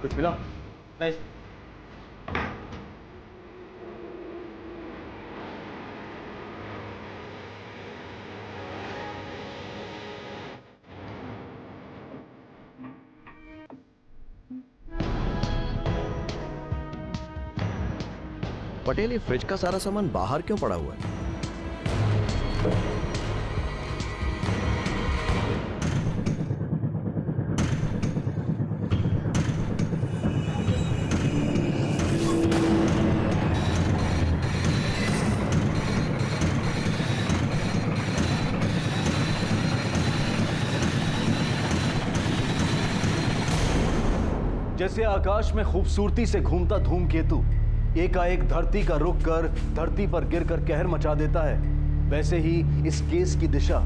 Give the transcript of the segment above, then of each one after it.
कुछ मिला? नहीं। पटेल, ये फ्रिज का सारा सामान बाहर क्यों पड़ा हुआ है? जैसे आकाश में खूबसूरती से घूमता धूमकेतु एकाएक धरती का रुख कर धरती पर गिरकर कहर मचा देता है, वैसे ही इस केस की दिशा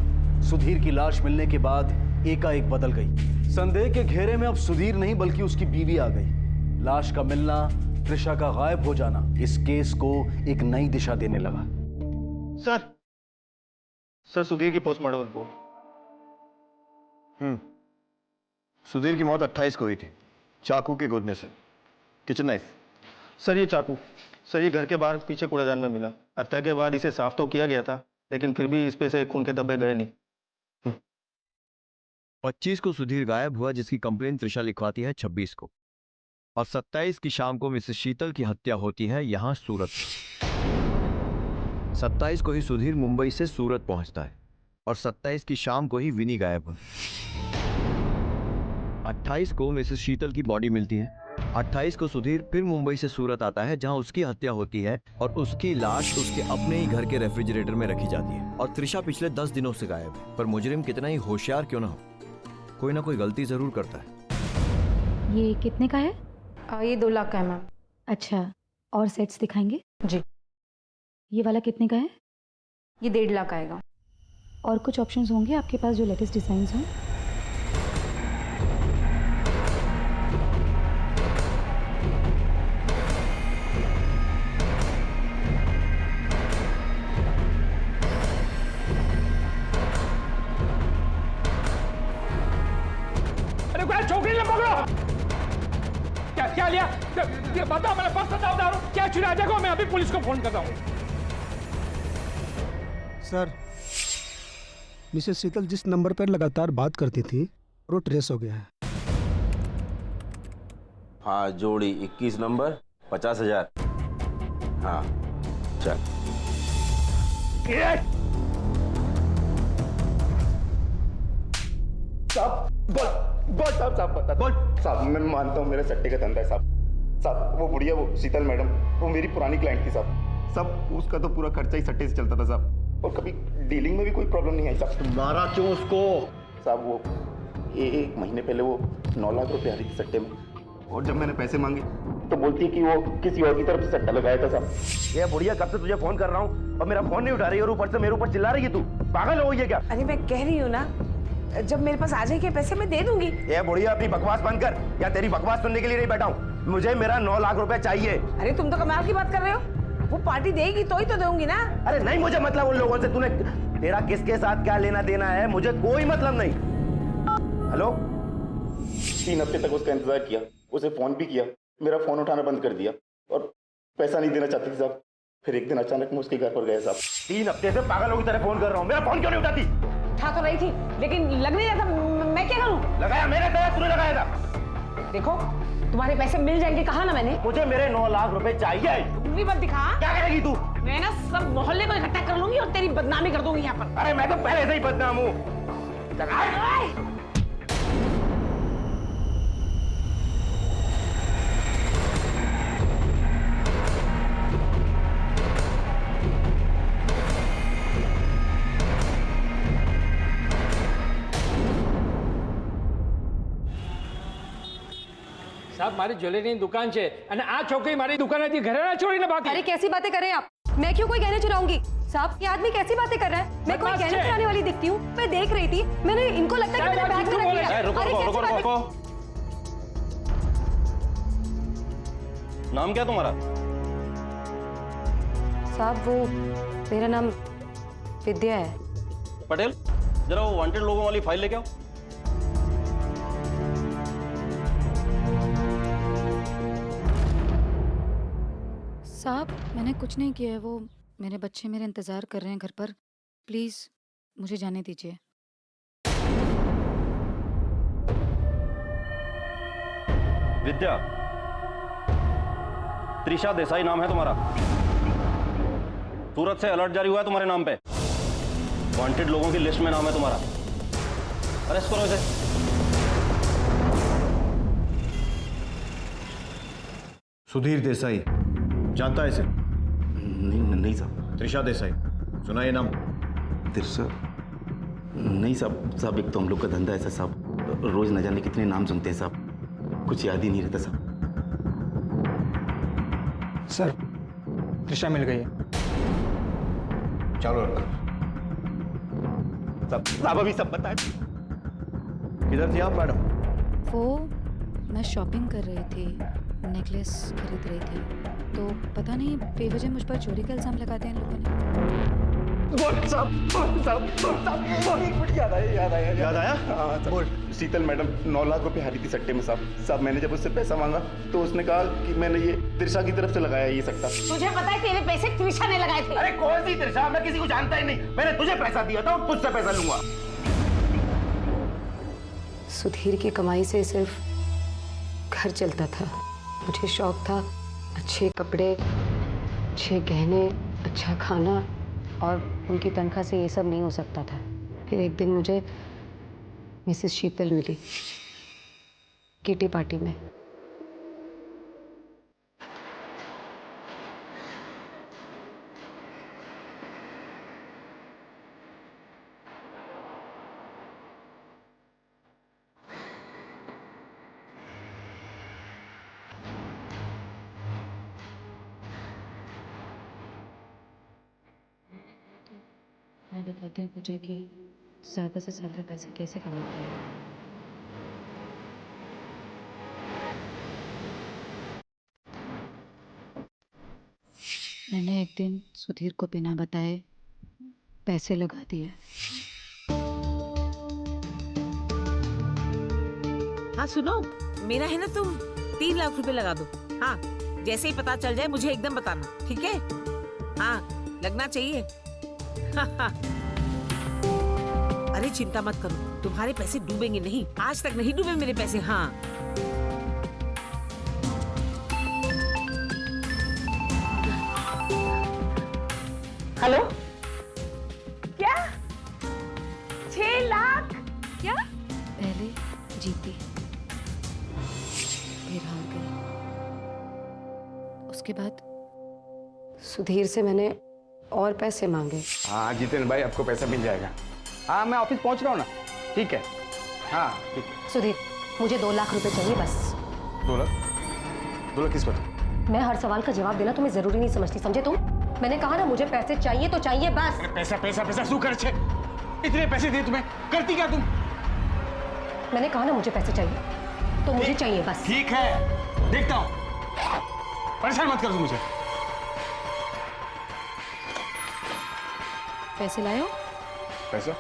सुधीर की लाश मिलने के बाद एकाएक बदल गई। संदेह के घेरे में अब सुधीर नहीं बल्कि उसकी बीवी आ गई। लाश का मिलना, त्रिशा का गायब हो जाना इस केस को एक नई दिशा देने लगा। सर सुधीर की पोस्टमार्टम रिपोर्ट। सुधीर की मौत 28 को हुई थी, चाकू के गोदने से। Kitchen knife. सर ये चाकू, सर ये घर के बाहर पीछे कूड़ेदान में मिला। हत्या के बाद इसे साफ तो किया गया था, लेकिन फिर भी इस पे से खून के धब्बे गए नहीं। 25 को सुधीर गायब हुआ, जिसकी कंप्लेन त्रिशा लिखवाती है 26 को, और 27 की शाम को मिसेस शीतल की हत्या होती है यहां सूरत। 27 को ही सुधीर मुंबई से सूरत पहुंचता है और 27 की शाम को ही विनी गायब हुई। 28 को मिसेस शीतल की बॉडी मिलती है। 28 को सुधीर फिर मुंबई से सूरत आता है, जहां उसकी हत्या होती है और उसकी लाश उसके अपने ही घर के रेफ्रिजरेटर में रखी जाती है। और त्रिशा पिछले 10 दिनों से गायब है, पर मुजरिम कितना ही होशियार क्यों ना हो, कोई ना कोई गलती जरूर करता है। ये कितने का है? ये 2 लाख का है मैम। अच्छा, और सेट्स दिखाएंगे? जी। ये वाला कितने का है? ये 1.5 लाख आएगा। और कुछ ऑप्शंस होंगे आपके पास जो लेटेस्ट डिजाइन्स हों? छोकरी ने पकड़ो। क्या लिया? बताओ, मेरे पास बताओ दारू क्या चुरा? देखो मैं अभी पुलिस को फोन करता हूँ। सर, मिसेस शीतल जिस नंबर पर लगातार बात करती थी वो ट्रेस हो गया है। हाँ, जोड़ी 21 नंबर 50,000। हाँ चल। बोल साहब बता। बोल साहब, मैं मानता हूँ मेरा सट्टे का धंधा है साहब। वो बुढ़िया, वो शीतल मैडम, वो मेरी पुरानी क्लाइंट थी साहब। उसका तो पूरा खर्चा ही सट्टे से चलता था साहब, और कभी डीलिंग में भी कोई प्रॉब्लम नहीं आई साहब। मारा क्यों उसको? साहब वो एक महीने पहले वो 9 लाख रुपए आ रही थी सट्टे में, और जब मैंने पैसे मांगे तो बोलती है कि वो किसी और की तरफ से सट्टा लगाया था साहब। ये बुढ़िया कब से तुझे फोन कर रहा हूँ और मेरा फोन नहीं उठा रही है, और ऊपर से मेरे ऊपर चिल्ला रही है। तू पागल हो गई है क्या? अरे मैं कह रही हूँ ना, जब मेरे पास आ जाएंगे पैसे मैं दे दूंगी। ये बुढ़िया अपनी बकवास बंद कर, या तेरी बकवास सुनने के लिए नहीं बैठा हूँ। मुझे मेरा 9 लाख रुपए चाहिए। अरे तुम तो कमाल की बात कर रहे हो, वो पार्टी देगी तो ही तो दूंगी ना। अरे नहीं, मुझे मतलब उन लोगों से। तूने तेरा किसके साथ क्या लेना देना है, मुझे कोई मतलब नहीं। हेलो। 3 हफ्ते तक उसका इंतजार किया, उसे फोन भी किया, मेरा फोन उठाना बंद कर दिया और पैसा नहीं देना चाहती थी साहब। फिर एक दिन अचानक मैं उसके घर पर गया साहब। 3 हफ्ते से पागलों की तरह फोन कर रहा हूँ, मेरा फोन क्यों नहीं उठाती? उठा तो रही थी लेकिन लग नहीं रहा था, मैं क्या करूं? लगाया मैंने था, तूने लगाया था? देखो तुम्हारे पैसे मिल जाएंगे, कहा ना मैंने। मुझे मेरे 9 लाख रुपए चाहिए। उंगली मत दिखा। क्या करेगी तू? मैं ना सब मोहल्ले को इकट्ठा कर लूंगी और तेरी बदनामी कर दूंगी यहाँ पर। अरे मैं तो पहले से ही बदनाम हूँ। સાહેબ મારી જ્વેલરીની દુકાન છે અને આ છોકરી મારી દુકાનેથી ઘરે ના છોડીને ભાગી। अरे कैसी बातें कर रहे हैं आप? मैं क्यों कोई गहने चुराऊंगी? साहब, ये आदमी कैसी बातें कर रहा है? मैं कोई बदमाश गहने है। चुराने वाली दिखती हूँ? मैं देख रही थी, मैंने इनको लगता है कि मैंने बैग में रख लिया। रुको अरे रुको कैसी रुको बातें- रुको। नाम क्या तुम्हारा? साहब वो मेरा नाम विद्या है। पटेल, जरा वो वांटेड लोगों वाली फाइल लेके आओ। साहब मैंने कुछ नहीं किया है, वो मेरे बच्चे मेरे इंतज़ार कर रहे हैं घर पर। प्लीज़ मुझे जाने दीजिए। विद्या, त्रिशा देसाई नाम है तुम्हारा। सूरत से अलर्ट जारी हुआ है तुम्हारे नाम पे। वांटेड लोगों की लिस्ट में नाम है तुम्हारा। अरेस्ट करो इसे। सुधीर देसाई, जानता है इसे? नहीं साहब। त्रिशा देसाई, सुना ये नाम? त्रिशा? नहीं साहब, एक तो हम लोग का धंधा ऐसा साहब, रोज न जाने कितने नाम सुनते हैं साहब, कुछ याद ही नहीं रहता साहब। सर त्रिशा मिल गई है। चलो रखो। साहब अभी सब बताए। किधर थी आप मैडम? वो मैं शॉपिंग कर रही थी, नेकलेस खरीद रही थी, तो पता नहीं बेवजह मुझ पर चोरी का इल्ज़ाम लगाते हैं इन लोगों ने। याद आया? हाँ, शीतल मैडम 9 लाख रुपए हारी थी सट्टे में साहब। मैंने जब उससे पैसा मांगा तो उसने कहा कि मैंने ये त्रिशा की तरफ से लगाया ये सट्टा। तुझे पता है तेरे पैसे त्रिशा ने लगाए थे? अरे कौन सी त्रिशा? मैं किसी को जानता ही नहीं। मैंने तुझे पैसा दिया था और तुझसे पैसा लूंगा। सुधीर की कमाई से सिर्फ घर चलता था। मुझे शौक था अच्छे कपड़े, अच्छे गहने, अच्छा खाना, और उनकी तनख्वाह से ये सब नहीं हो सकता था। फिर एक दिन मुझे मिसेस शीतल मिली किटी पार्टी में। मैं बताती हूँ मुझे कि ज़्यादा से ज़्यादा पैसे कैसे कमाते हैं। मैंने एक दिन सुधीर को बिना बताए पैसे लगा दिए। हाँ सुनो, मेरा है ना, तुम 3 लाख रुपए लगा दो। हाँ, जैसे ही पता चल जाए मुझे एकदम बताना, ठीक है? हाँ, लगना चाहिए। अरे चिंता मत करो, तुम्हारे पैसे डूबेंगे नहीं। आज तक नहीं डूबे मेरे पैसे। हाँ हेलो, क्या 6 लाख? क्या? पहले जीती, फिर हार गई। उसके बाद सुधीर से मैंने और पैसे मांगे। हाँ जितेंद्र भाई, आपको पैसा मिल जाएगा। हाँ मैं ऑफिस पहुंच रहा हूँ ना। ठीक है, हाँ ठीक है। सुधीर, मुझे 2 लाख रुपए चाहिए बस। 2 लाख? 2 लाख किस पर? मैं हर सवाल का जवाब देना तुम्हें जरूरी नहीं समझती, समझे तुम? मैंने कहा ना, मुझे पैसे चाहिए तो चाहिए बस। पैसा पैसा पैसा शू कर छे? इतने पैसे दिए तुम्हें, करती क्या तुम? मैंने कहा ना मुझे पैसे चाहिए तो मुझे चाहिए बस। ठीक है, देखता हूँ। परेशान मत कर मुझे। पैसे लाए हो? पैसा?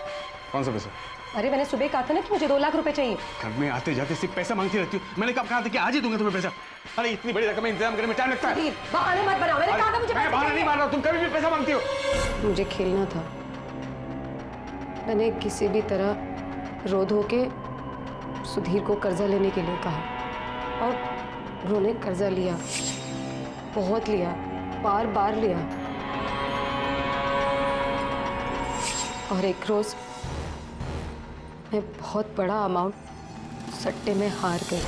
कौन सा पैसा? अरे मैंने सुबह कहा था ना कि मुझे 2 लाख रुपए चाहिए। घर में आते जाते सिर्फ पैसा मांगती रहती हूँ। मैंने कब कहा था कि आज ही दूंगा तुम्हें पैसा? अरे इतनी बड़ी रकम इंतजाम करने में टाइम लगता है। बहाने मत बनाओ, मैंने कहा था मुझे मैं बहाना नहीं मार रहा हूँ, तुम कभी भी पैसा मांगती हो। मुझे खेलना था। मैंने किसी भी तरह रो धो के सुधीर को कर्जा लेने के लिए कहा, और उन्होंने कर्जा लिया, बहुत लिया, बार बार लिया। और एक रोज मैं बहुत बड़ा अमाउंट सट्टे में हार गई,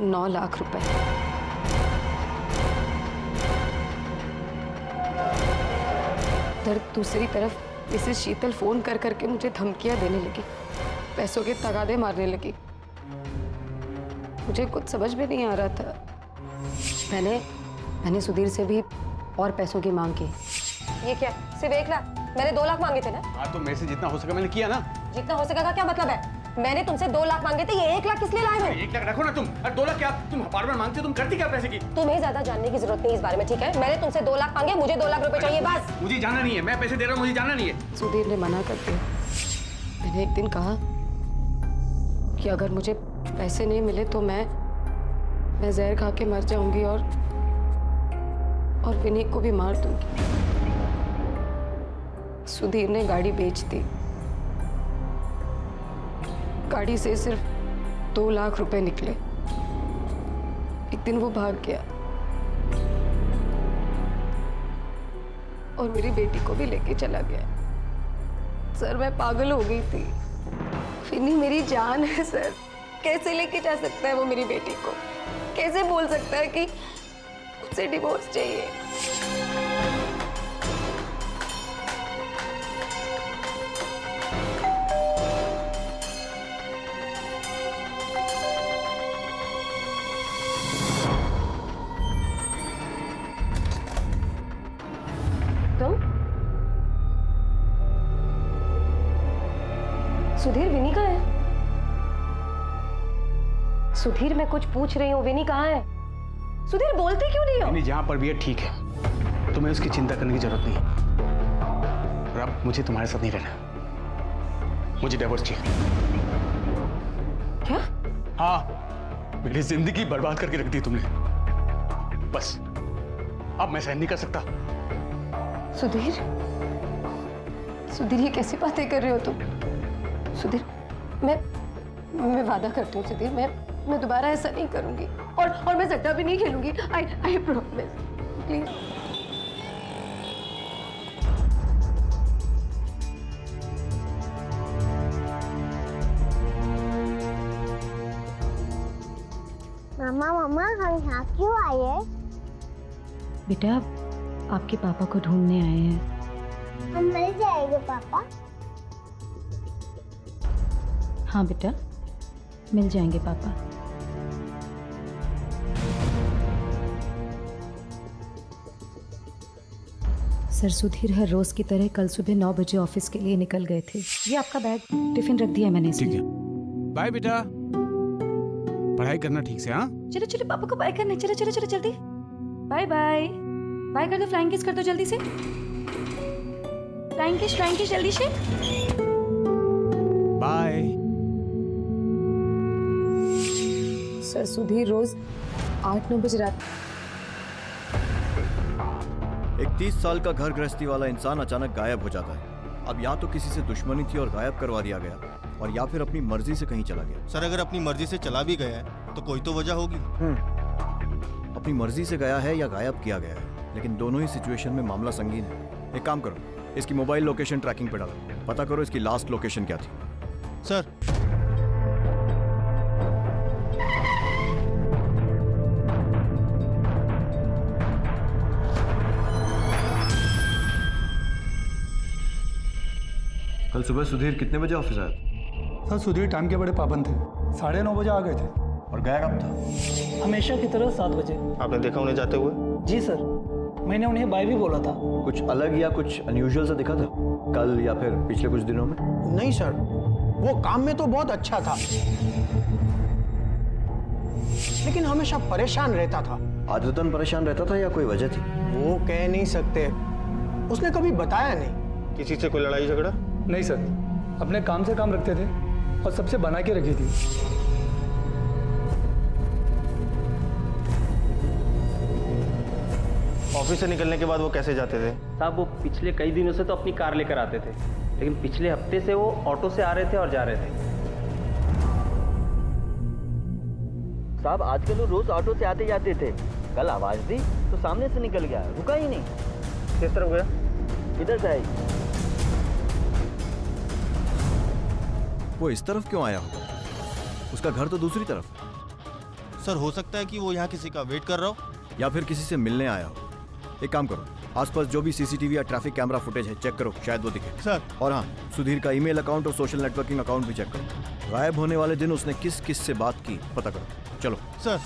9 लाख रुपए। दर्द दूसरी तरफ मिसेस शीतल फोन कर करके मुझे धमकियां देने लगी, पैसों के तगादे मारने लगी। मुझे कुछ समझ में नहीं आ रहा था। मैंने सुधीर से भी और पैसों की मांग की। ये क्या, सिर्फ 1 लाख? मैंने 2 लाख मांगे थे ना। हाँ तो मेरे से जितना हो सका मैंने किया ना। जितना हो सका का क्या मतलब है? मैंने तुमसे 2 लाख मांगे थे, ये 1 लाख किस लिए लाए हो? 1 लाख रखो ना तुम। अरे 2 लाख क्या तुम बार बार मांगते हो? तुम करती क्या पैसे की? तुम्हें ज्यादा जानने की जरूरत नहीं इस बारे में, ठीक है? मैंने तुमसे 2 लाख मांगे, मुझे 2 लाख रुपए चाहिए बस। मुझे जाना नहीं है, मैं पैसे दे रहा हूँ, मुझे जाना नहीं है। सुधीर ने मना कर दिया। मैंने एक दिन कहा कि अगर मुझे पैसे नहीं मिले तो मैं जहर खा के मर जाऊंगी, और और विनय को भी मार दूंगी। सुधीर ने गाड़ी बेच दी। गाड़ी से सिर्फ 2 लाख रुपए निकले। एक दिन वो भाग गया और मेरी बेटी को भी लेके चला गया। सर मैं पागल हो गई थी। विनी मेरी जान है सर। कैसे लेके जा सकता है वो मेरी बेटी को? कैसे बोल सकता है कि उसे डिवोर्स चाहिए? तुम? सुधीर, विनी कहाँ है? सुधीर, मैं कुछ पूछ रही हूँ, विनी कहाँ है? सुधीर, बोलते क्यों नहीं हो? विनी जहां पर भी है ठीक है, तुम्हें उसकी चिंता करने की जरूरत नहीं। और अब मुझे तुम्हारे साथ नहीं रहना, मुझे डिवोर्स चाहिए। क्या? हाँ, मेरी जिंदगी बर्बाद करके रख दी तुमने। बस अब मैं सहन नहीं कर सकता। सुधीर, सुधीर ये कैसी बातें कर रहे हो तुम? सुधीर, मैं वादा करती हूँ सुधीर, मैं दोबारा ऐसा नहीं करूंगी और मैं सट्टा भी नहीं खेलूंगी। I promise, please. मामा मामा हम यहाँ क्यों आए हैं? बेटा आपके पापा को ढूंढने आए हैं। हम मिल जाएंगे पापा? हाँ बेटा, मिल जाएंगे पापा। सर सुधीर हर रोज की तरह कल सुबह 9 बजे ऑफिस के लिए निकल गए थे। ये आपका बैग, टिफिन रख दिया मैंने इसमें। ठीक है, बाय बेटा, पढ़ाई करना ठीक से। हाँ चलो चलो पापा को बाय करने। चलो चलो चलो जल्दी बाय बाय बाय कर दो। फ्लाइंग किस कर दो जल्दी से। फ्लाइंग किस जल्दी से। बाय। सर सुधीर रोज 8-9 बजे रात। एक 30 साल का घर गृहस्थी वाला इंसान अचानक गायब हो जाता है। अब या तो किसी से दुश्मनी थी और गायब करवा दिया गया, और या फिर अपनी मर्जी से कहीं चला गया। सर अगर अपनी मर्जी से चला भी गया है तो कोई तो वजह होगी। अपनी मर्जी से गया है या गायब किया गया है, लेकिन दोनों ही सिचुएशन में मामला संगीन है। एक काम करो, इसकी मोबाइल लोकेशन ट्रैकिंग पे डालो, पता करो इसकी लास्ट लोकेशन क्या थी। सर कल सुबह सुधीर कितने बजे ऑफिस आया? सर सुधीर टाइम के बड़े पाबंद थे। 9:30 बजे आ गए थे। और गया कब था? हमेशा की तरह 7 बजे। आपने देखा उन्हें जाते हुए? जी सर, मैंने उन्हें बाय भी बोला था। कुछ अलग या कुछ अनयूजुअल सा दिखा था कल या फिर पिछले कुछ दिनों में? नहीं सर, वो काम में तो बहुत अच्छा था, लेकिन हमेशा परेशान रहता था। आदतन परेशान रहता था या कोई वजह थी? वो कह नहीं सकते, उसने कभी बताया नहीं। किसी से कोई लड़ाई झगड़ा? नहीं सर, अपने काम से काम रखते थे और सबसे बना के रखी थी। ऑफिस से निकलने के बाद वो कैसे जाते थे? साहब वो पिछले कई दिनों से तो अपनी कार लेकर आते थे, लेकिन पिछले हफ्ते से वो ऑटो से आ रहे थे और जा रहे थे। साहब आजकल वो रोज ऑटो से आते जाते थे। कल आवाज दी तो सामने से निकल गया, रुका ही नहीं। किस तरफ गया? इधर से आई। वो इस तरफ क्यों आया होगा? उसका घर तो दूसरी तरफ है। सर हो सकता है कि वो यहाँ किसी का वेट कर रहा हो, या फिर किसी से मिलने आया हो। एक काम करो, आसपास जो भी सीसीटीवी या ट्रैफिक कैमरा फुटेज है चेक करो, शायद वो दिखे। सर। और हाँ, सुधीर का ईमेल अकाउंट और सोशल नेटवर्किंग अकाउंट भी चेक करो। गायब होने वाले दिन उसने किस किस से बात की पता करो। चलो सर।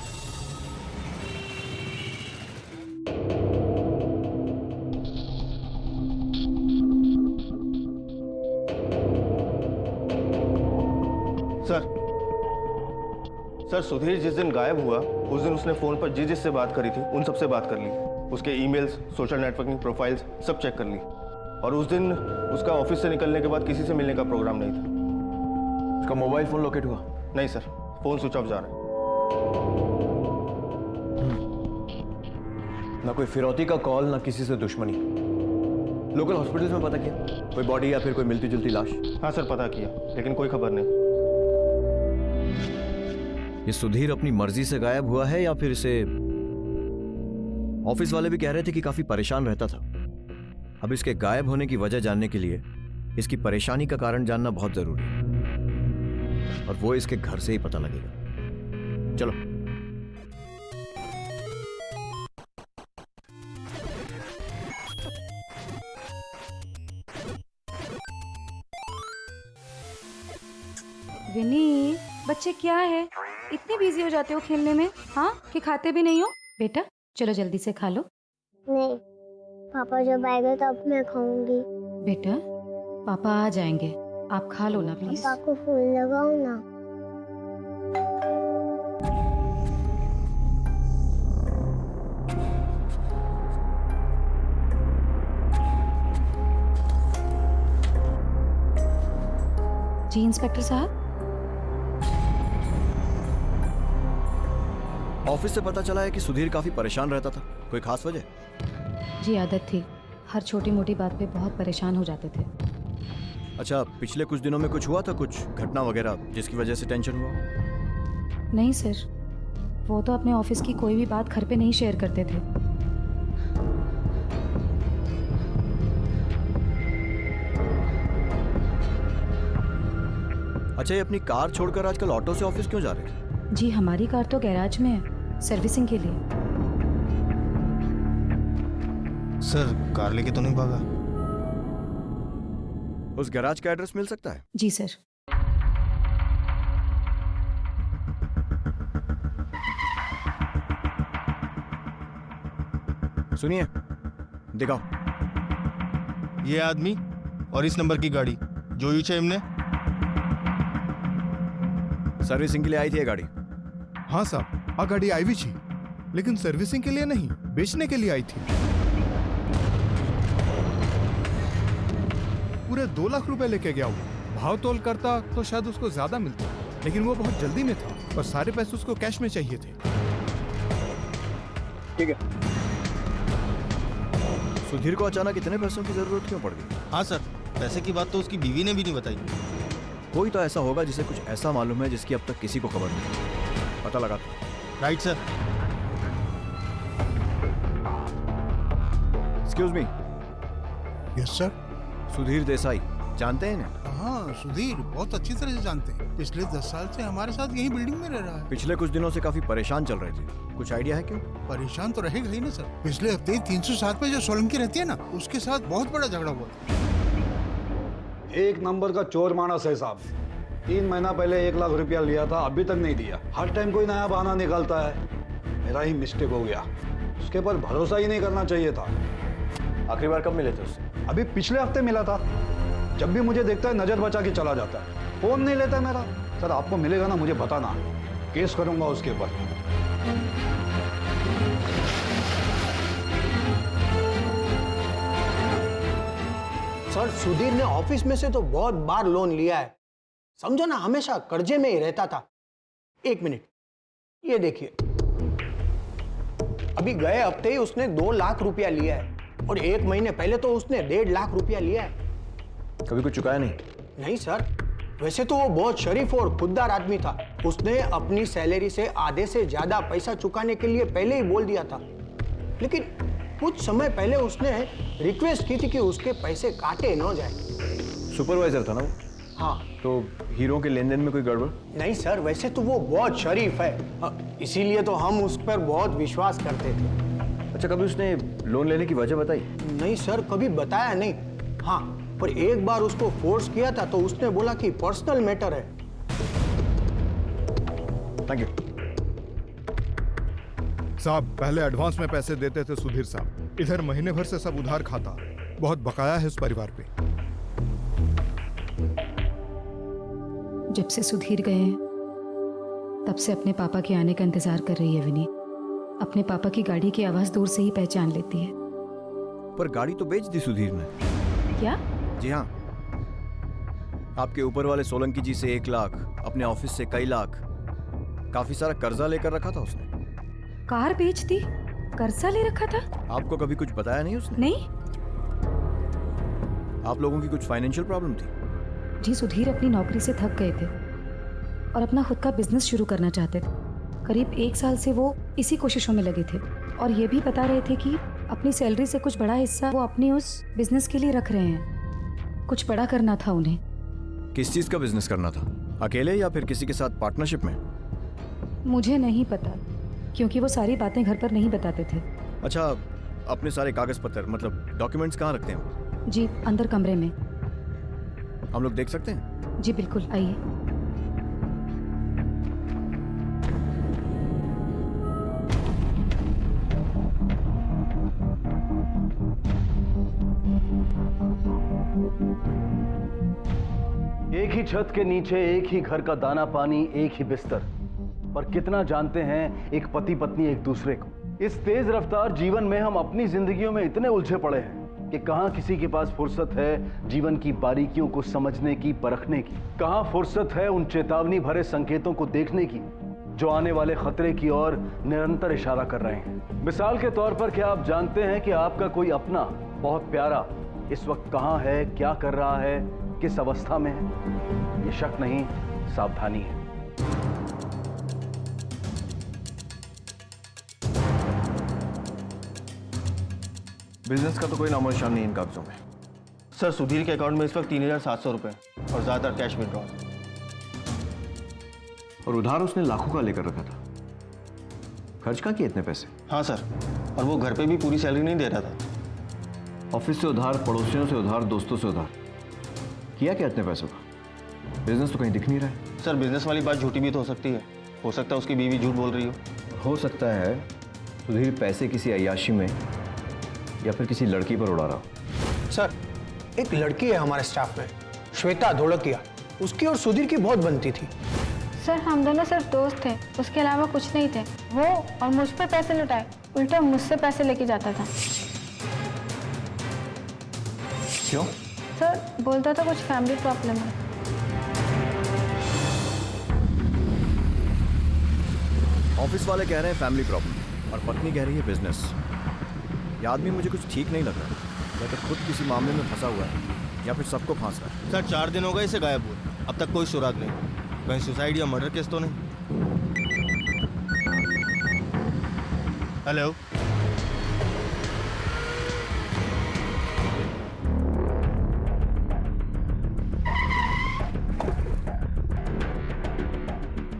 सर सुधीर जिस दिन गायब हुआ उस दिन उसने फोन पर जिस से बात करी थी उन सब से बात कर ली। उसके ईमेल्स, सोशल नेटवर्किंग प्रोफाइल्स सब चेक कर ली। और उस दिन उसका ऑफिस से निकलने के बाद किसी से मिलने का प्रोग्राम नहीं था। उसका मोबाइल फोन लोकेट हुआ? नहीं सर, फोन स्विच ऑफ जा रहा है। ना कोई फिरौती का कॉल, ना किसी से दुश्मनी। लोकल हॉस्पिटल्स में पता किया कोई बॉडी या फिर कोई मिलती जुलती लाश? हाँ सर, पता किया, लेकिन कोई खबर नहीं। ये सुधीर अपनी मर्जी से गायब हुआ है या फिर इसे ऑफिस वाले भी कह रहे थे कि काफी परेशान रहता था। अब इसके गायब होने की वजह जानने के लिए इसकी परेशानी का कारण जानना बहुत जरूरी है, और वो इसके घर से ही पता लगेगा। चलो। विनी, बच्चे क्या है, इतने बिजी हो जाते हो खेलने में, हाँ, कि खाते भी नहीं हो? बेटा चलो जल्दी से खा लो। नहीं, पापा जब आएंगे तब मैं खाऊंगी। बेटा पापा आ जाएंगे, आप खा लो ना प्लीज। पापा को फोन लगाओ ना। जी इंस्पेक्टर साहब। ऑफिस से पता चला है कि सुधीर काफी परेशान रहता था, कोई खास वजह? जी आदत थी, हर छोटी मोटी बात पे बहुत परेशान हो जाते थे। अच्छा, पिछले कुछ दिनों में कुछ हुआ था, कुछ घटना वगैरह जिसकी वजह से टेंशन हुआ? नहीं सर, वो तो अपने ऑफिस की कोई भी बात घर पे नहीं शेयर करते थे। अच्छा, ये अपनी कार छोड़कर आजकल ऑटो से ऑफिस क्यों जा रहे थे? जी हमारी कार तो गैराज में है, सर्विसिंग के लिए। सर, कार लेके तो नहीं भागा? उस गैराज का एड्रेस मिल सकता है? जी सर। सुनिए, दिखाओ। ये आदमी और इस नंबर की गाड़ी જોયું છે એમને? सर्विसिंग के लिए आई थी ये गाड़ी? हाँ साहब, आ गाड़ी आई भी थी, लेकिन सर्विसिंग के लिए नहीं, बेचने के लिए आई थी। पूरे 2 लाख रुपए लेके गया वो। भाव तोल करता तो शायद उसको ज्यादा मिलता, लेकिन वो बहुत जल्दी में था और सारे पैसे उसको कैश में चाहिए थे। ठीक है। सुधीर को अचानक इतने पैसों की जरूरत क्यों पड़ गई? हाँ सर, पैसे की बात तो उसकी बीवी ने भी नहीं बताई। कोई तो ऐसा होगा जिसे कुछ ऐसा मालूम है जिसकी अब तक किसी को खबर नहीं। पता लगा। Right sir. Excuse me. Yes sir. Sudhir Desai, जानते हैं इन्हें? हाँ, सुधीर बहुत अच्छी तरह से जानते हैं। पिछले 10 साल से हमारे साथ यही बिल्डिंग में रह रहा है। पिछले कुछ दिनों से काफी परेशान चल रहे थे, कुछ आइडिया है क्यों? परेशान तो रहेगा ही ना सर। पिछले हफ्ते 307 पे जो सोलंकी रहती है ना, उसके साथ बहुत बड़ा झगड़ा हुआ। एक नंबर का चोर मानस है साहब। 3 महीना पहले 1 लाख रुपया लिया था, अभी तक नहीं दिया। हर टाइम कोई नया बहाना निकालता है। मेरा ही मिस्टेक हो गया, उसके पर भरोसा ही नहीं करना चाहिए था। आखिरी बार कब मिले थे उससे? अभी पिछले हफ्ते मिला था। जब भी मुझे देखता है नजर बचा के चला जाता है, फोन नहीं लेता मेरा। सर आपको मिलेगा ना, मुझे बताना, केस करूंगा उसके ऊपर। सर, सुधीर ने ऑफिस में से तो बहुत बार लोन लिया है, समझो ना, हमेशा कर्जे में ही रहता था। 1 मिनट, ये देखिए, अभी गए हफ्ते ही उसने 2 लाख रुपया लिया है, और 1 महीने पहले तो उसने 1.5 लाख रुपया लिया है। कभी कुछ चुकाया नहीं? नहीं सर, वैसे तो वो बहुत शरीफ और खुददार आदमी था। उसने अपनी सैलरी से आधे से ज्यादा पैसा चुकाने के लिए पहले ही बोल दिया था, लेकिन कुछ समय पहले उसने रिक्वेस्ट की थी कि उसके पैसे काटे न जाए। सुपरवाइजर था ना वो? हाँ। तो हीरो के लेन देन में कोई गड़बड़? नहीं सर, वैसे तो वो बहुत शरीफ है, इसीलिए तो हम उस पर बहुत विश्वास करते थे। अच्छा, कभी उसने लोन लेने की वजह बताई? नहीं सर, कभी बताया नहीं। हाँ, पर एक बार उसको फोर्स किया था तो उसने बोला कि पर्सनल मैटर है। थैंक यू साहब। पहले एडवांस में पैसे देते थे सुधीर साहब, इधर महीने भर से सब उधार खाता। बहुत बकाया है उस परिवार पे। जब से सुधीर गए हैं, तब से अपने पापा के आने का इंतजार कर रही है विनी। अपने पापा की गाड़ी की आवाज दूर से ही पहचान लेती है। पर गाड़ी तो बेच दी सुधीर ने। क्या? जी हाँ, आपके ऊपर वाले सोलंकी जी से 1 लाख, अपने ऑफिस से कई लाख, काफी सारा कर्जा लेकर रखा था उसने। कार बेच दी? कर्जा ले रखा था? आपको कभी कुछ बताया नहीं उसने? नहीं। आप लोगों की कुछ फाइनेंशियल प्रॉब्लम थी? जी, सुधीर अपनी नौकरी से थक गए थे और अपना खुद का बिजनेस शुरू करना चाहते थे। करीब 1 साल से वो इसी कोशिशों में लगे थे और ये भी बता रहे थे कि अपनी सैलरी से कुछ बड़ा हिस्सा वो अपनी उस बिजनेस के लिए रख रहे हैं। कुछ बड़ा करना था उन्हें। किस चीज का बिजनेस करना था? अकेले या फिर किसी के साथ पार्टनरशिप में? मुझे नहीं पता, क्योंकि वो सारी बातें घर पर नहीं बताते थे। अच्छा, अपने सारे कागज पत्र मतलब डॉक्यूमेंट्स कहाँ रखते हैं? जी, अंदर कमरे में। हम लोग देख सकते हैं? जी बिल्कुल, आइए। एक ही छत के नीचे एक ही घर का दाना पानी, एक ही बिस्तर, पर कितना जानते हैं एक पति पत्नी एक दूसरे को। इस तेज रफ्तार जीवन में हम अपनी जिंदगियों में इतने उलझे पड़े हैं कि कहां किसी के पास फुर्सत है जीवन की बारीकियों को समझने की, परखने की। कहां फुर्सत है उन चेतावनी भरे संकेतों को देखने की जो आने वाले खतरे की ओर निरंतर इशारा कर रहे हैं। मिसाल के तौर पर, क्या आप जानते हैं कि आपका कोई अपना बहुत प्यारा इस वक्त कहां है, क्या कर रहा है, किस अवस्था में है? ये शक नहीं, सावधानी है। बिजनेस का तो कोई नामो निशान नहीं इन कागजों में। सर, सुधीर के अकाउंट में इस वक्त 3700 रुपए और ज्यादातर कैश विड्रॉल। और उधार उसने लाखों का लेकर रखा था। खर्च का किए इतने पैसे? हाँ सर, और वो घर पे भी पूरी सैलरी नहीं दे रहा था। ऑफिस से उधार, पड़ोसियों से उधार, दोस्तों से उधार। किया क्या इतने पैसों का? बिजनेस तो कहीं दिख नहीं रहा है। सर, बिजनेस वाली बात झूठी भी तो हो सकती है। हो सकता है उसकी बीवी झूठ बोल रही हो सकता है सुधीर पैसे किसी अय्याशी में या फिर किसी लड़की पर उड़ा रहा हो। सर, एक लड़की है हमारे स्टाफ में, श्वेता धोलकिया। उसकी और सुधीर की बहुत बनती थी। सर, हम दोनों सिर्फ दोस्त थे, उसके अलावा कुछ नहीं थे। वो और मुझ पे पैसे लुटाए, उल्टा मुझसे पैसे लेके जाता था। क्यों? सर, बोलता था कुछ फैमिली प्रॉब्लम है। ऑफिस वाले कह रहे हैं फैमिली प्रॉब्लम और पत्नी कह रही है बिजनेस। ये आदमी मुझे कुछ ठीक नहीं लग रहा। या तो खुद किसी मामले में फंसा हुआ है या फिर सबको फांस रहा है। सर, 4 दिन हो गए इसे गायब हुए, अब तक कोई सुराग नहीं। कहीं सुसाइड या मर्डर केस तो नहीं? हेलो,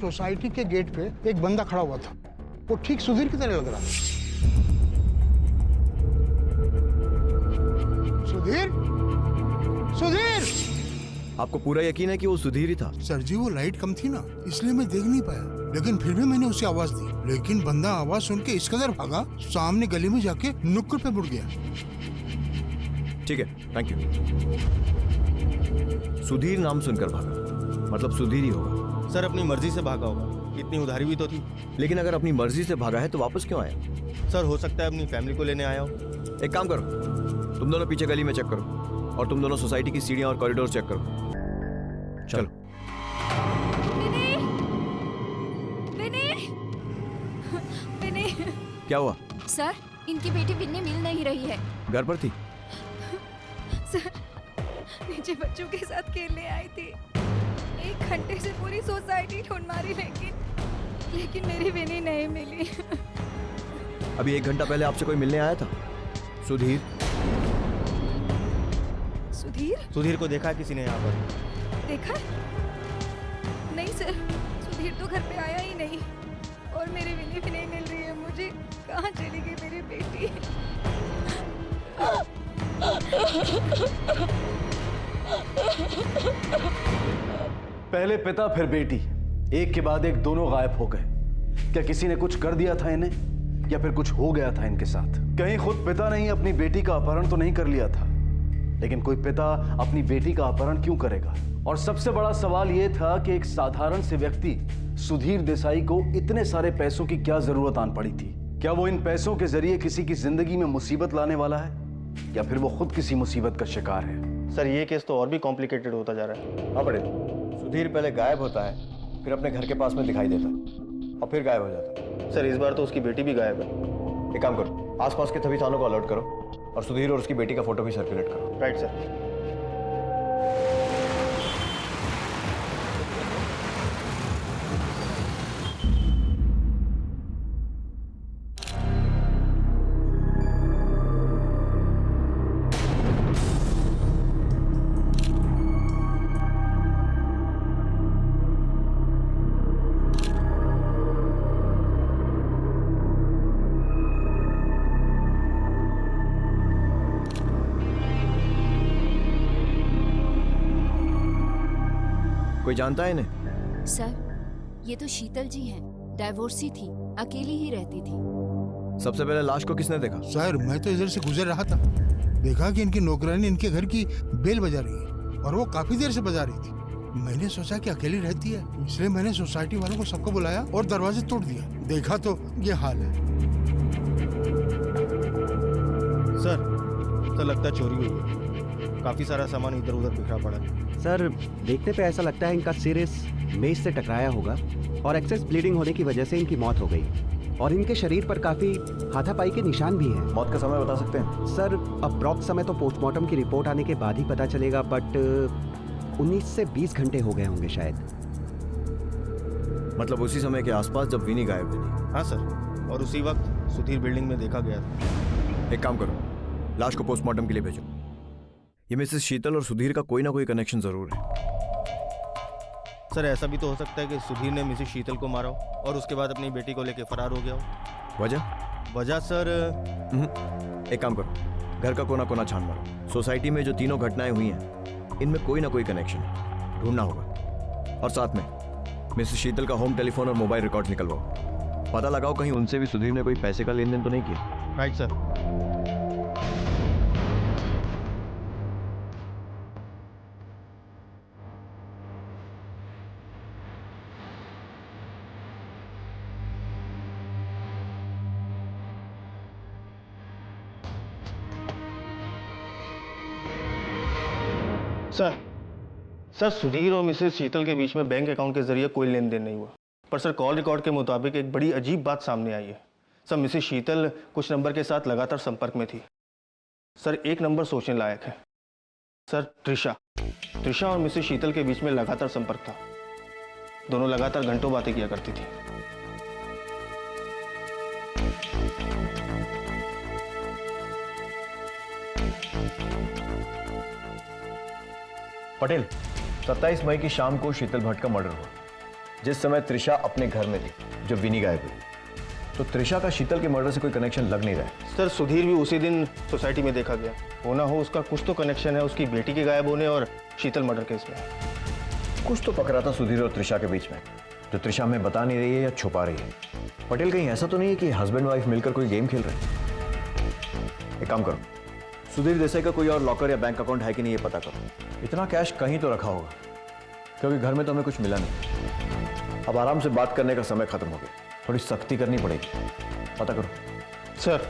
सोसाइटी के गेट पे एक बंदा खड़ा हुआ था। वो ठीक सुधीर की तरह लग रहा था। सुधीर, सुधीर! आपको पूरा यकीन है कि वो सुधीर ही था? सर जी, वो लाइट कम थी ना, इसलिए मैं देख नहीं पाया, लेकिन फिर भी मैंने उसे आवाज दी। लेकिन बंदा आवाज सुन के इस कदर भागा, सामने गली में जाके नुक्कड़ पे मुड़ गया। ठीक है, थैंक यू। सुधीर नाम सुनकर भागा, मतलब सुधीर ही होगा। सर, अपनी मर्जी से भागा होगा, इतनी उधारी भी तो थी। लेकिन अगर अपनी मर्जी से भागा है तो वापस क्यों आया? सर, हो सकता है अपनी फैमिली को लेने आया हो। एक काम करो, तुम दोनों पीछे गली में चेक करो और तुम दोनों सोसाइटी की सीढ़ियां और कॉरिडोर चेक करो। चलो। विनी! क्या हुआ? सर, इनकी बेटी विन्नी मिल नहीं रही है। घर पर थी? सर, नीचे बच्चों के साथ खेलने आई थी। 1 घंटे से पूरी सोसाइटी ढूंढ मारी, लेकिन मेरी विनी नहीं मिली। अभी 1 घंटा पहले आपसे कोई मिलने आया था? सुधीर? सुधीर? सुधीर को देखा किसी ने यहाँ पर? देखा? नहीं सर, सुधीर तो घर पे आया ही नहीं और मेरी विनी भी नहीं मिल रही है मुझे। कहाँ चली गई मेरी बेटी? पहले पिता फिर बेटी, एक के बाद एक दोनों गायब हो गए। क्या किसी ने कुछ कर दिया था इन्हें या फिर कुछ हो गया था इनके साथ? कहीं खुद पिता ने ही अपनी बेटी का अपहरण तो नहीं कर लिया था, लेकिन कोई पिता अपनी बेटी का अपहरण क्यों करेगा? और सबसे बड़ा सवाल यह था कि एक साधारण से व्यक्ति सुधीर देसाई को इतने सारे पैसों की क्या जरूरत आन पड़ी थी? क्या वो इन पैसों के जरिए किसी की जिंदगी में मुसीबत लाने वाला है या फिर वो खुद किसी मुसीबत का शिकार है? सर, ये केस तो और भी कॉम्प्लिकेटेड होता जा रहा है। हाँ बड़े, सुधीर पहले गायब होता है, फिर अपने घर के पास में दिखाई देता और फिर गायब हो जाता। सर, इस बार तो उसकी बेटी भी गायब है। एक काम करो, आसपास के सभी थानों को अलर्ट करो और सुधीर और उसकी बेटी का फोटो भी सर्कुलेट करो। Right sir. कोई जानता है इन्हें? सर, ये तो शीतल जी हैं, डाइवोर्सी थी, अकेली ही रहती थी। सबसे पहले लाश को किसने देखा? सर, मैं तो इधर से गुजर रहा था, देखा कि इनकी नौकरानी इनके घर की बेल बजा रही है और वो काफी देर से बजा रही थी। मैंने सोचा कि अकेली रहती है, इसलिए मैंने सोसाइटी वालों को सबको बुलाया और दरवाजे तोड़ दिया। देखा तो ये हाल है। सर लगता है चोरी हुई है। काफी सारा सामान इधर उधर बिखरा पड़ा है। सर, देखने पे ऐसा लगता है इनका सिर इस मेज से टकराया होगा और एक्सेस ब्लीडिंग होने की वजह से इनकी मौत हो गई और इनके शरीर पर काफी हाथापाई के निशान भी हैं। मौत का समय बता सकते हैं? सर, अप्रॉक्स समय तो पोस्टमार्टम की रिपोर्ट आने के बाद ही पता चलेगा, बट 19 से 20 घंटे हो गए होंगे शायद। मतलब उसी समय के आसपास जब विनी गायब हुई थी? हाँ सर, और उसी वक्त सुधीर बिल्डिंग में देखा गया था। एक काम करो, लाश को पोस्टमार्टम के लिए भेजो। ये मिसेस शीतल और सुधीर का कोई ना कोई कनेक्शन जरूर है। सर, ऐसा भी तो हो सकता है कि सुधीर ने मिसेस शीतल को मारा हो और उसके बाद अपनी बेटी को लेकर फरार हो गया हो। वजह सर, एक काम करो, घर का कोना कोना छान मारो। सोसाइटी में जो तीनों घटनाएं हुई हैं, इनमें कोई ना कोई कनेक्शन है, ढूंढना होगा। और साथ में मिसेस शीतल का होम टेलीफोन और मोबाइल रिकॉर्ड निकलवाओ। पता लगाओ कहीं उनसे भी सुधीर ने कोई पैसे का लेन देन तो नहीं किया। Right sir. सर, सुधीर और मिसेस शीतल के बीच में बैंक अकाउंट के जरिए कोई लेन देन नहीं हुआ, पर सर कॉल रिकॉर्ड के मुताबिक एक बड़ी अजीब बात सामने आई है। सर, मिसेस शीतल कुछ नंबर के साथ लगातार संपर्क में थी। सर, एक नंबर सोचने लायक है। सर, त्रिशा और मिसेस शीतल के बीच में लगातार संपर्क था। दोनों लगातार घंटों बातें किया करती थी। पटेल, 27 मई की शाम को शीतल भट्ट का मर्डर हुआ, जिस समय त्रिशा अपने घर में थी, जो विनी गायब हुई। तो त्रिशा का शीतल के मर्डर से कोई कनेक्शन लग नहीं रहा है। सर, सुधीर भी उसी दिन सोसाइटी में देखा गया। हो ना हो उसका कुछ तो कनेक्शन है उसकी बेटी के गायब होने और शीतल मर्डर केस में। कुछ तो पकड़ा था सुधीर और त्रिशा के बीच में, जो त्रिशा हमें बता नहीं रही है या छुपा रही है। पटेल, कहीं ऐसा तो नहीं है कि हस्बैंड वाइफ मिलकर कोई गेम खेल रहे हैं? एक काम करो, सुधीर देसाई का कोई और लॉकर या बैंक अकाउंट है कि नहीं ये पता करो। इतना कैश कहीं तो रखा होगा, क्योंकि घर में तो हमें कुछ मिला नहीं। अब आराम से बात करने का समय खत्म हो गया, थोड़ी सख्ती करनी पड़ेगी। पता करो। सर,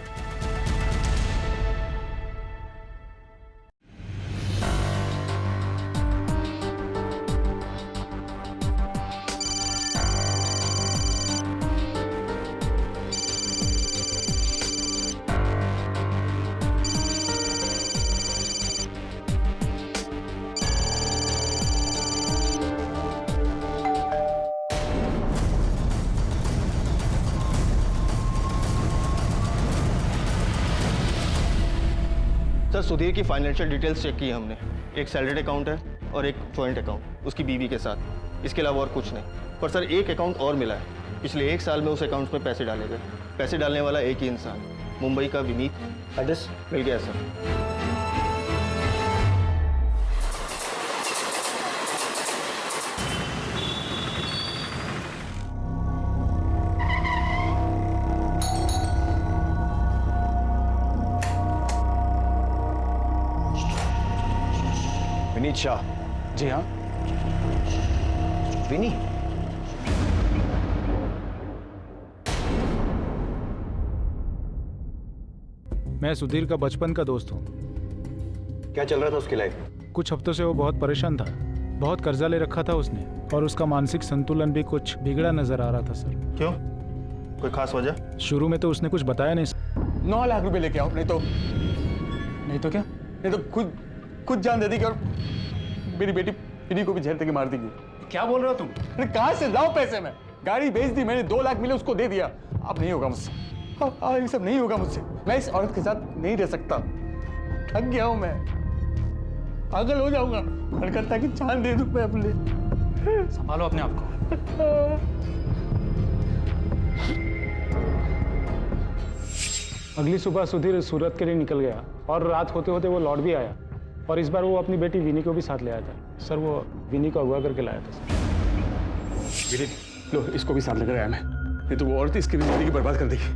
सुधीर की फाइनेंशियल डिटेल्स चेक की हमने। एक सैलरीड अकाउंट है और एक जॉइंट अकाउंट उसकी बीवी के साथ। इसके अलावा और कुछ नहीं। पर सर, एक अकाउंट और मिला है। पिछले 1 साल में उस अकाउंट में पैसे डाले गए। पैसे डालने वाला एक ही इंसान, मुंबई का विनीत। एड्रेस मिल गया सर। विनीत शाह। जी हाँ। विनी, मैं सुधीर का बचपन का दोस्त हूँ। क्या चल रहा था उसकी लाइफ में? कुछ हफ्तों से वो बहुत परेशान था। बहुत कर्जा ले रखा था उसने और उसका मानसिक संतुलन भी कुछ बिगड़ा नजर आ रहा था सर। क्यों? कोई खास वजह? शुरू में तो उसने कुछ बताया नहीं। 9 लाख रुपए लेके आओ, नहीं तो क्या, नहीं तो खुद जान दे देगी और मेरी बेटी विनी को भी झेल के मार देगी। क्या बोल रहे हो तुम? अरे कहाँ से लाओ पैसे? मैं गाड़ी बेच दी मैंने, 2 लाख मिले उसको दे दिया। अब नहीं होगा मुझसे, अब ये सब नहीं होगा मुझसे। मैं इस औरत के साथ नहीं रह सकता, थक गया हूं मैं, पागल हो जाऊंगा। मन करता कि जान दे दूं मैं अपने। संभालो अपने आप को। अगली सुबह सुधीर सूरत के लिए निकल गया और रात होते होते वो लौट भी आया, और इस बार वो अपनी बेटी विनी को भी साथ ले आया था। सर वो विनी को अगवा करके लाया था सर। विनी, लो इसको भी साथ लेकर आया मैं, नहीं तो वो औरत इसकी जिंदगी बर्बाद कर देगी।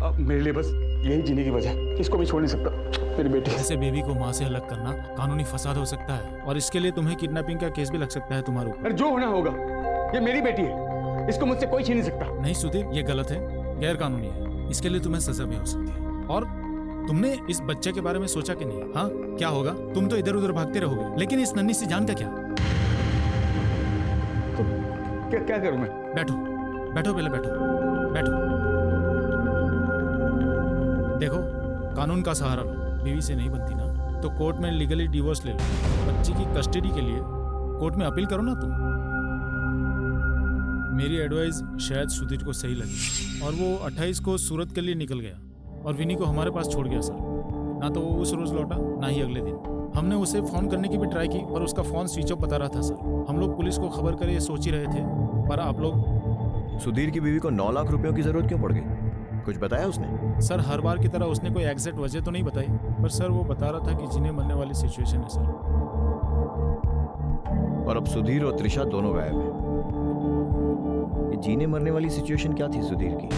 अब मेरे लिए बस यही जीने की वजह, इसको भी छोड़ नहीं सकता। मेरी बेटी ऐसे बेबी को माँ से अलग करना कानूनी फसाद हो सकता है, और इसके लिए तुम्हें किडनैपिंग का केस भी लग सकता है तुम्हारे ऊपर। अरे जो होना होगा, ये मेरी बेटी है, इसको मुझसे कोई छीन नहीं सकता। नहीं सुधीर, ये गलत है, गैर कानूनी है, इसके लिए तुम्हें सजा भी हो सकती है। और तुमने इस बच्चे के बारे में सोचा कि नहीं? हाँ, क्या होगा? तुम तो इधर उधर भागते रहोगे, लेकिन इस नन्ही सी जान का क्या? तो क्या करूं मैं? बैठो पहले बैठो। देखो, कानून का सहारा लो, बीवी से नहीं बनती ना तो कोर्ट में लीगली डिवोर्स ले लो। बच्ची की कस्टडी के लिए कोर्ट में अपील करो ना तुम। मेरी एडवाइस शायद सुधीर को सही लगी, और वो 28 को सूरत के लिए निकल गया और विनी को हमारे पास छोड़ गया सर। ना तो वो उस रोज लौटा, ना ही अगले दिन। हमने उसे फोन करने की भी ट्राई की, पर उसका फोन स्विच ऑफ बता रहा था सर। हम लोग पुलिस को खबर करे सोच ही रहे थे, पर आप लोग। सुधीर की बीवी को 9 लाख रुपयों की जरूरत क्यों पड़ गई? कुछ बताया उसने? सर हर बार की तरह उसने कोई एग्जैक्ट वजह तो नहीं बताई, पर सर वो बता रहा था कि जीने मरने वाली सिचुएशन है सर। और अब सुधीर और त्रिशा दोनों गायब हैं। ये जीने मरने वाली सिचुएशन क्या थी सुधीर की?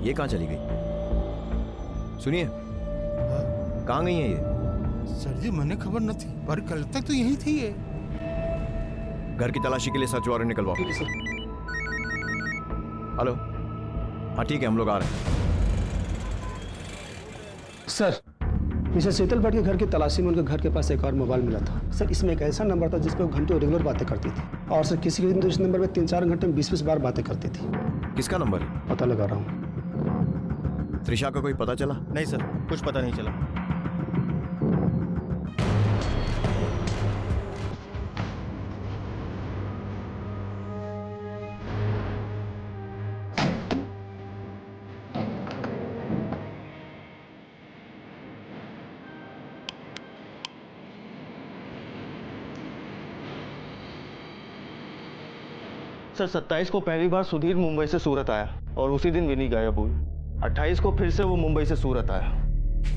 ये कहाँ चली गई? सुनिए, कहाँ गई है ये? सर जी मैंने खबर न थी, पर कल तक तो यही थी ये। घर की तलाशी के लिए सर्च वारंट निकलवाओ। हेलो, हाँ ठीक है, हम लोग आ रहे हैं। सर, मिसेस शीतल भट्ट के घर की तलाशी में उनके घर के पास एक और मोबाइल मिला था। सर इसमें एक ऐसा नंबर था जिस पर वो घंटों रेगुलर बातें करती थी, और सर किसी दिन तो इस नंबर पे 3-4 घंटे में 20-20 बार बातें करती थी। किसका नंबर है? पता लगा रहा हूँ। त्रिशा का कोई पता चला? नहीं सर, कुछ पता नहीं चला। सर 27 को पहली बार सुधीर मुंबई से सूरत आया, और उसी दिन विनी गायब हुई। 28 को फिर से वो मुंबई से सूरत आया,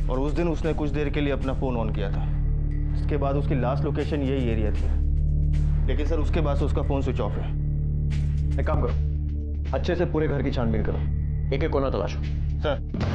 और उस दिन उसने कुछ देर के लिए अपना फ़ोन ऑन किया था। इसके बाद उसकी लास्ट लोकेशन यही एरिया थी, लेकिन सर उसके बाद से उसका फ़ोन स्विच ऑफ है। एक काम करो, अच्छे से पूरे घर की छानबीन करो, एक एक कोना तलाशो। सर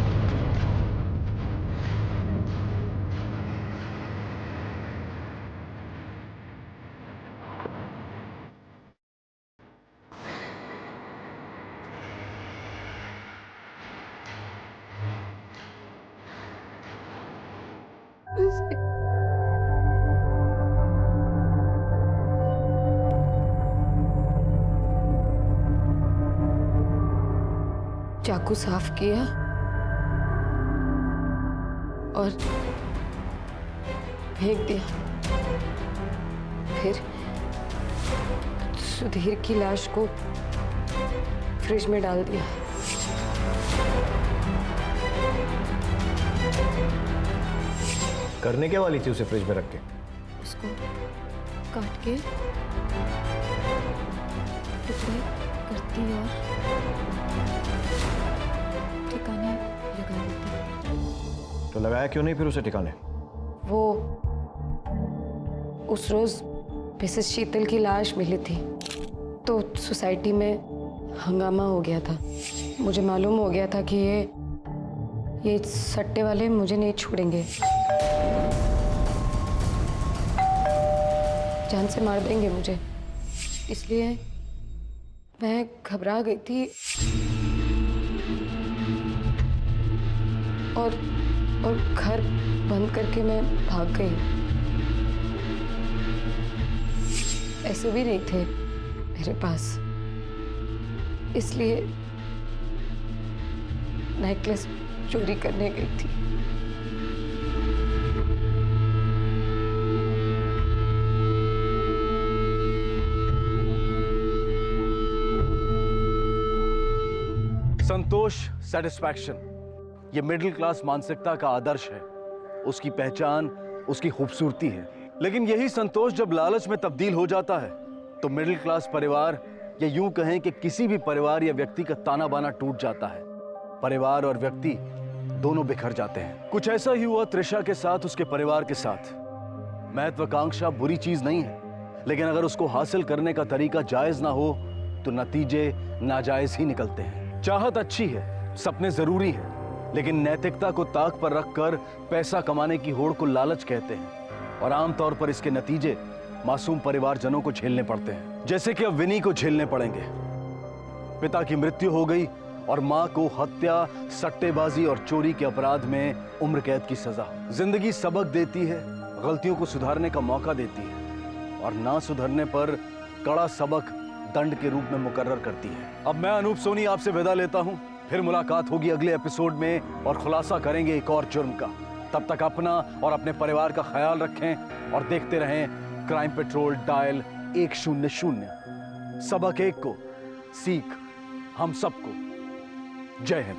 चाकू साफ किया और फेंक दिया। फिर सुधीर की लाश को फ्रिज में डाल दिया। करने क्या वाली थी उसे फ्रिज में रख के? उसको काट के टुकड़े करती और ठिकाने लगा देती। तो लगाया क्यों नहीं फिर उसे ठिकाने? वो उस रोज मिसेस शीतल की लाश मिली थी, तो सोसाइटी में हंगामा हो गया था। मुझे मालूम हो गया था कि ये सट्टे वाले मुझे नहीं छोड़ेंगे, जान से मार देंगे मुझे। इसलिए मैं घबरा गई थी और घर बंद करके मैं भाग गई। पैसे भी नहीं थे मेरे पास, इसलिए नेकलेस चोरी करने गई थी। संतोष, सेटिस्फैक्शन, ये मिडिल क्लास मानसिकता का आदर्श है। उसकी पहचान उसकी खूबसूरती है। लेकिन यही संतोष जब लालच में तब्दील हो जाता है तो मिडिल क्लास परिवार, या यूं कहें कि किसी भी परिवार या व्यक्ति का ताना बाना टूट जाता है। परिवार और व्यक्ति दोनों बिखर जाते हैं। कुछ ऐसा ही हुआ त्रिशा के साथ, उसके परिवार के साथ। महत्वाकांक्षा बुरी चीज नहीं है, लेकिन अगर उसको हासिल करने का तरीका जायज ना हो तो नतीजे नाजायज ही निकलते हैं। चाहत अच्छी है, सपने जरूरी है, लेकिन नैतिकता को ताक पर रखकर पैसा कमाने की होड़ को लालच कहते हैं, और आमतौर पर इसके नतीजे मासूम परिवारजनों को झेलने पड़ते हैं, जैसे कि अब विनी को झेलने पड़ेंगे। पिता की मृत्यु हो गई और मां को हत्या, सट्टेबाजी और चोरी के अपराध में उम्र कैद की सजा। जिंदगी सबक देती है, गलतियों को सुधारने का मौका देती है, और ना सुधरने पर कड़ा सबक दंड के रूप में मुकर्रर करती है। अब मैं अनूप सोनी आपसे विदा लेता हूं। फिर मुलाकात होगी अगले एपिसोड में और खुलासा करेंगे एक और जुर्म का। तब तक अपना और अपने परिवार का ख्याल रखें और देखते रहें क्राइम पेट्रोल डायल 100। सबक एक को, सीख हम सबको। जय हिंद।